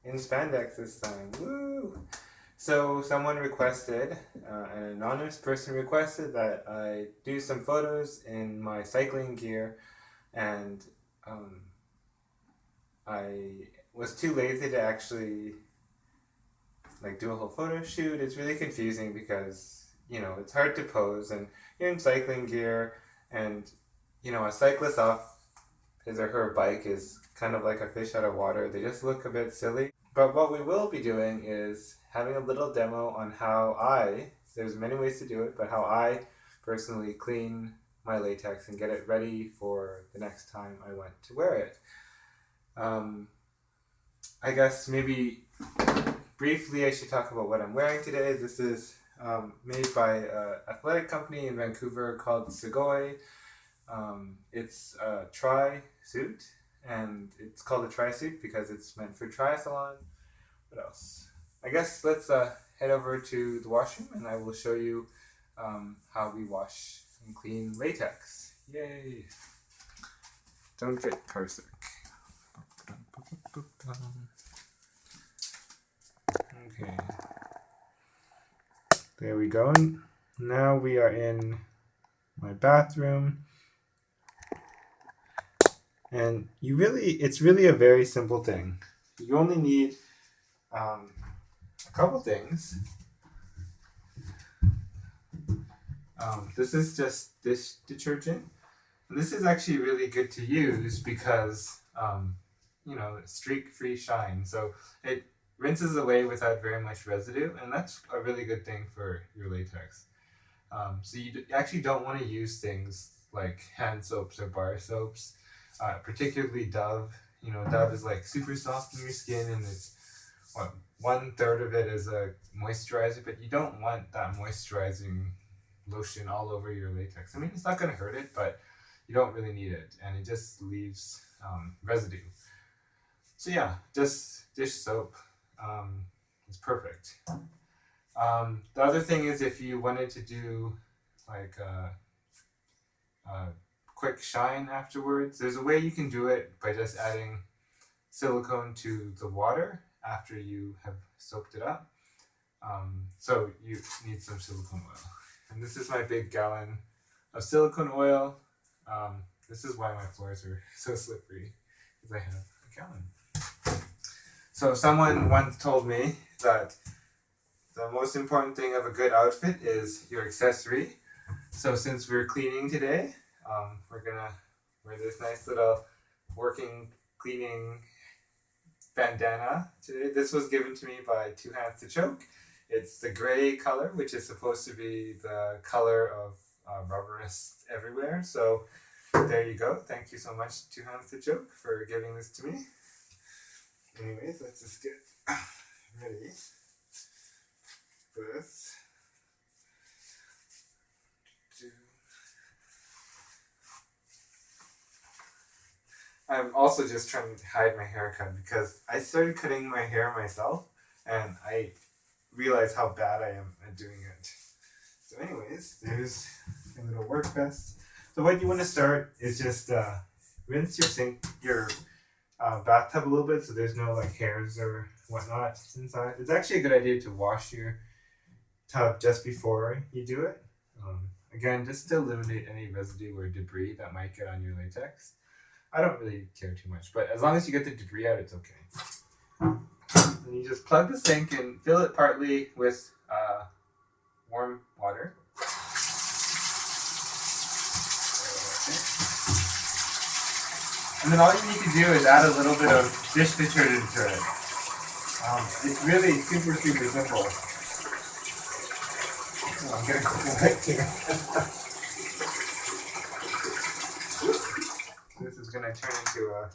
in spandex this time. Woo! So someone requested, an anonymous person requested that I do some photos in my cycling gear, and um, I was too lazy to actually like do a whole photo shoot. It's really confusing because it's hard to pose, and you're in cycling gear, and a cyclist off his or her bike is kind of like a fish out of water. They just look a bit silly. But what we will be doing is having a little demo on how there's many ways to do it, but how I personally clean my latex and get it ready for the next time I want to wear it. Um, I guess maybe briefly I should talk about what I'm wearing today. This is made by an athletic company in Vancouver called Segoy. It's a trisuit, and it's called a trisuit because it's meant for triathlon. What else? I guess let's head over to the washroom, and I will show you how we wash and clean latex. Yay! Don't get car sick. Okay. There we go. Now we are in my bathroom. And it's really a very simple thing. You only need a couple things. This is just dish detergent. And this is actually really good to use because, streak-free shine. So it rinses away without very much residue, and that's a really good thing for your latex. So you actually don't want to use things like hand soaps or bar soaps, particularly Dove. Dove is like super soft on your skin, and it's 1/3 of it is a moisturizer, but you don't want that moisturizing lotion all over your latex. I mean, it's not going to hurt it, but you don't really need it, and it just leaves residue. So yeah, just dish soap is perfect. The other thing is if you wanted to do like a quick shine afterwards, there's a way you can do it by just adding silicone to the water after you have soaked it up. So you need some silicone oil. And this is my big gallon of silicone oil. This is why my floors are so slippery, because I have a gallon. So someone once told me that the most important thing of a good outfit is your accessory. So since we're cleaning today, we're gonna wear this nice little working cleaning bandana today. This was given to me by Two Hands to Choke. It's the gray color, which is supposed to be the color of rubberists everywhere. So there you go. Thank you so much, Two Hands to Choke, for giving this to me. Anyways, let's just get ready for this. I'm also just trying to hide my haircut because I started cutting my hair myself, and I realize how bad I am at doing it. So anyways, there's a little work vest. So what you want to start is just rinse your bathtub a little bit so there's no like hairs or whatnot inside. It's actually a good idea to wash your tub just before you do it. Again, just to eliminate any residue or debris that might get on your latex. I don't really care too much, but as long as you get the debris out, it's okay. And you just plug the sink and fill it partly with warm water. And then all you need to do is add a little bit of dish detergent to it. It's really super, super simple. Oh, I'm getting right here. This is going to turn into a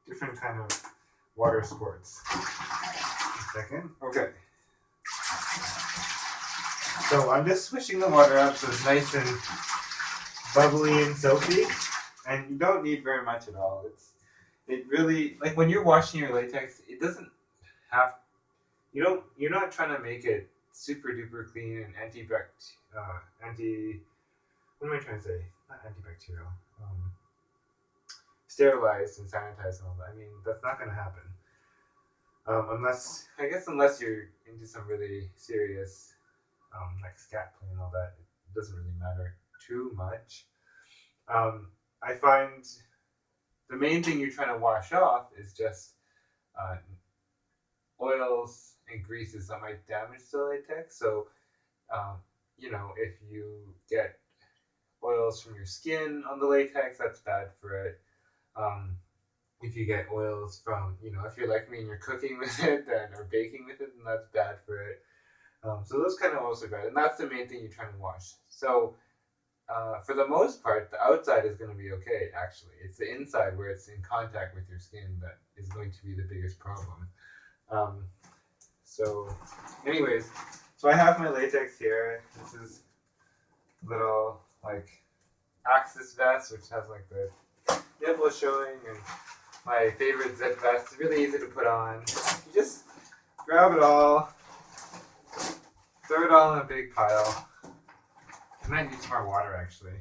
different kind of water sports. A second. Okay. So I'm just swishing the water up so it's nice and bubbly and soapy. And you don't need very much at all. It really, like when you're washing your latex, it doesn't have, you're not trying to make it super duper clean and what am I trying to say? Not antibacterial. sterilized and sanitized and all that. I mean, that's not going to happen. Unless you're into some really serious, like scat play and all that, it doesn't really matter too much. I find the main thing you're trying to wash off is just uh, oils and greases that might damage the latex. So, um, if you get oils from your skin on the latex, that's bad for it. Um, if you get oils from, if you're like me and you're cooking with it or baking with it, then that's bad for it. So those kind of oils are bad, and that's the main thing you're trying to wash. So for the most part, the outside is going to be okay, actually. It's the inside where it's in contact with your skin that is going to be the biggest problem. So anyways, so I have my latex here. This is little, like, Axis vest, which has, like, the nipple showing, and my favorite zip vest. It's really easy to put on. You just grab it all, throw it all in a big pile. I might need some more water, actually.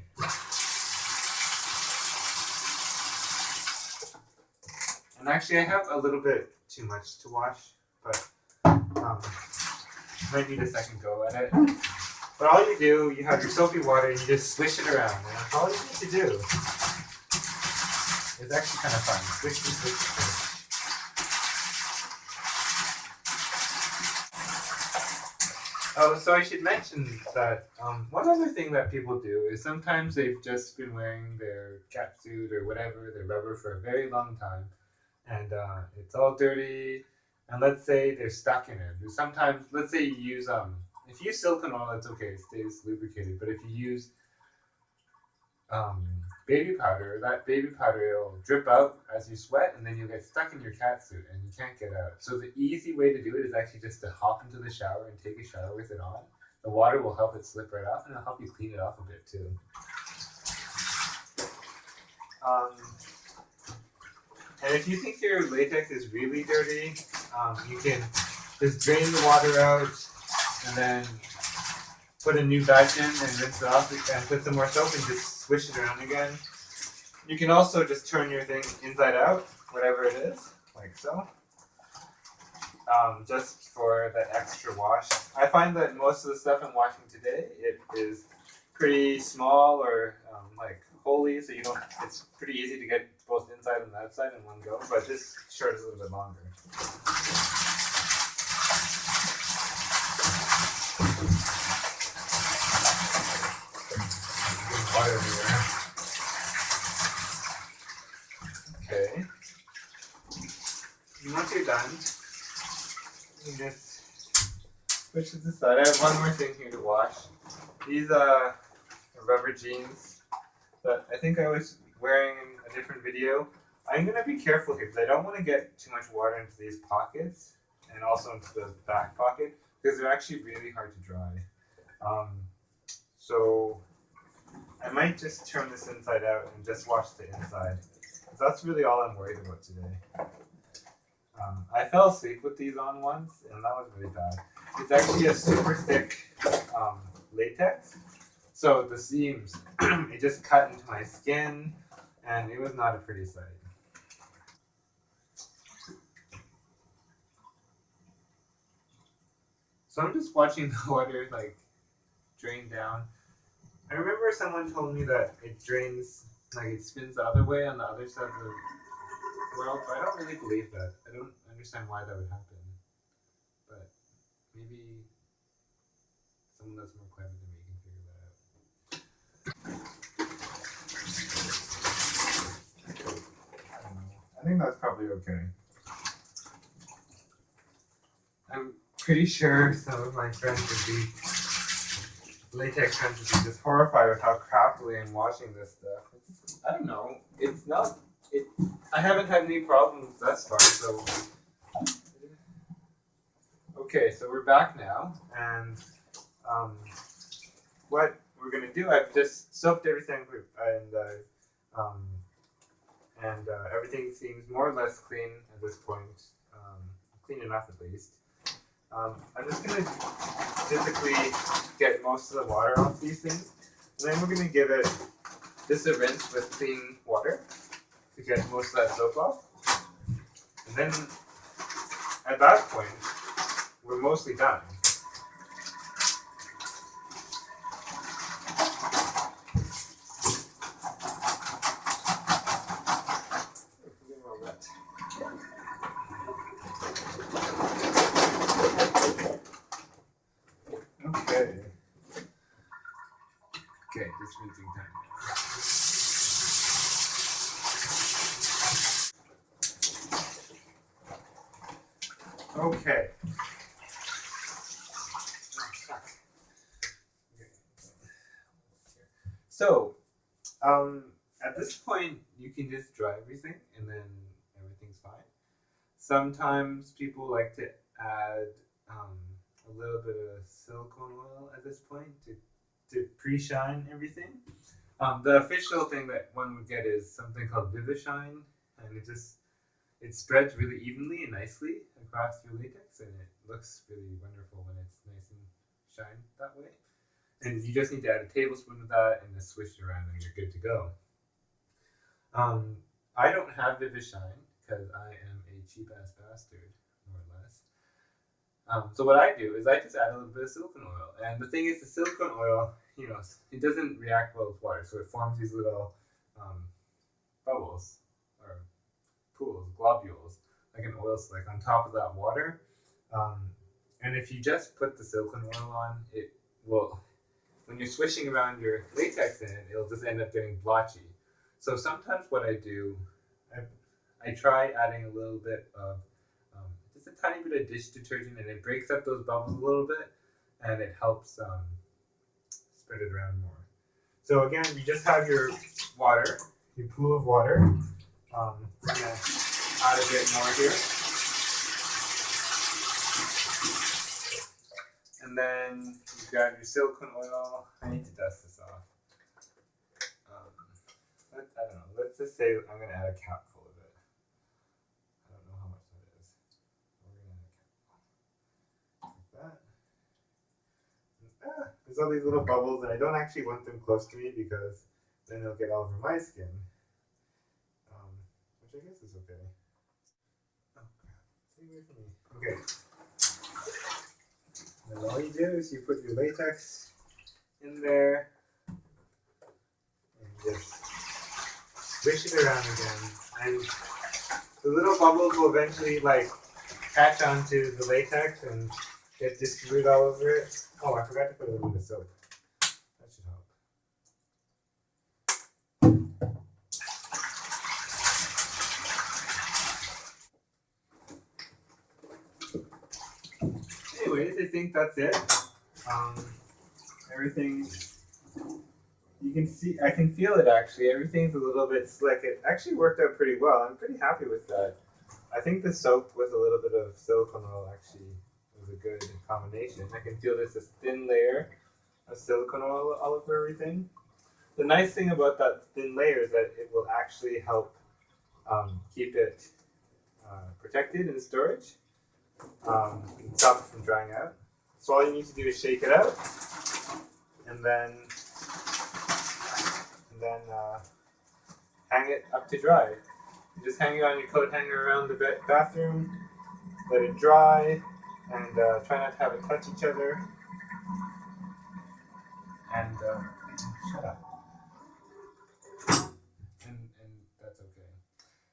And actually, I have a little bit too much to wash, but might need a second go at it. But all you do, you have your soapy water and you just swish it around. And that's all you need to do. It's actually kind of fun. Swish, swish, swish, swish. Oh, so I should mention that one other thing that people do is sometimes they've just been wearing their catsuit or whatever, their rubber, for a very long time. And it's all dirty. And let's say they're stuck in it. Sometimes, let's say you use, if you use silicone oil, that's okay, it stays lubricated. But if you use baby powder, that baby powder will drip out as you sweat, and then you'll get stuck in your catsuit and you can't get out. So the easy way to do it is actually just to hop into the shower and take a shower with it on. The water will help it slip right off, and it'll help you clean it off a bit too. And if you think your latex is really dirty, you can just drain the water out and then put a new batch in and rinse it off and put some more soap and just swish it around again. You can also just turn your thing inside out, whatever it is, like so, just for that extra wash. I find that most of the stuff I'm washing today, it is pretty small or like holy, so it's pretty easy to get both inside and outside in one go, but this shirt is a little bit longer. Water everywhere. Okay. And once you're done, you can just switch to the side. I have one more thing here to wash. These rubber jeans that I think I was wearing in a different video. I'm going to be careful here because I don't want to get too much water into these pockets and also into the back pocket because they're actually really hard to dry. So I might just turn this inside out and just wash the inside. Because that's really all I'm worried about today. I fell asleep with these on once, and that was really bad. It's actually a super thick latex. So the seams, it just cut into my skin, and it was not a pretty sight. So I'm just watching the water like drain down. I remember someone told me that it drains, like it spins the other way on the other side of the world, but I don't really believe that. I don't understand why that would happen. But maybe someone that's more clever than me can figure that out. I don't know. I think that's probably okay. I'm pretty sure some of my friends would be latex friends would be just horrified with how crappily I'm washing this stuff. I don't know. It's not. I haven't had any problems thus far. So okay, so we're back now, and what we're gonna do? I've just soaked everything, and everything seems more or less clean at this point. Clean enough at least. I'm just going to physically get most of the water off these things. And then we're going to give it just a rinse with clean water. to get most of that soap off. And then at that point, we're mostly done. Okay. Okay, just rinsing time. Okay. So, at this point, you can just dry everything and then everything's fine. Sometimes people like to add a little bit of silicone oil at this point to pre-shine everything. The official thing that one would get is something called Vivishine, and it spreads really evenly and nicely across your latex, and it looks really wonderful when it's nice and shined that way. And you just need to add a tablespoon of that and just swish it around, and you're good to go. I don't have Vivishine because I am a cheap ass bastard, more or less. So what I do is I just add a little bit of silicone oil, and the thing is, the silicone oil, it doesn't react well with water, so it forms these little bubbles or pools, globules, like an oil slick on top of that water. And if you just put the silicone oil on, it will, when you're swishing around your latex in it, it'll just end up getting blotchy. So sometimes what I do, I try adding a little bit of just a tiny bit of dish detergent, and it breaks up those bubbles a little bit, and it helps spread it around more. So again, you just have your water, your pool of water. We're gonna add a bit more here, and then you grab your silicone oil. I need to dust this off. I don't know. Let's just say I'm gonna add a capful of it. I don't know how much that is. We're gonna add a capful like that. There's all these little bubbles, and I don't actually want them close to me because then they'll get all over my skin. Which I guess is okay. Oh crap! Stay away from me. Okay. And all you do is you put your latex in there and just swish it around again, and the little bubbles will eventually catch onto the latex and get distributed all over it. Oh, I forgot to put a little bit of soap. That should help. Anyways, I think that's it. Everything, you can see, I can feel it actually. Everything's a little bit slick. It actually worked out pretty well. I'm pretty happy with that. I think the soap with a little bit of silicone oil actually was a good combination. I can feel there's this thin layer of silicone oil all over everything. The nice thing about that thin layer is that it will actually help keep it protected in storage and stop it from drying out. So all you need to do is shake it out, and then hang it up to dry. You just hang it on your coat hanger around the bathroom, let it dry, and try not to have it touch each other. And shut up. And that's okay.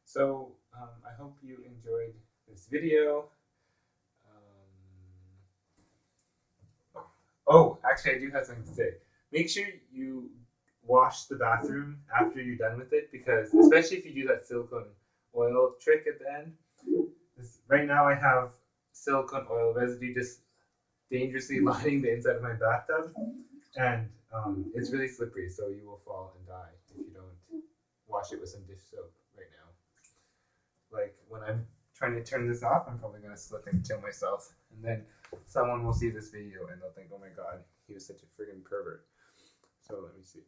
So I hope you enjoyed this video. Oh, actually, I do have something to say. Make sure you wash the bathroom after you're done with it, because especially if you do that silicone oil trick at the end. Right now I have silicone oil residue just dangerously lining the inside of my bathtub, and it's really slippery, so you will fall and die if you don't wash it with some dish soap right now. Like when I'm trying to turn this off, I'm probably going to slip and kill myself, and then someone will see this video and they'll think, oh my god, he was such a friggin' pervert. So let me see.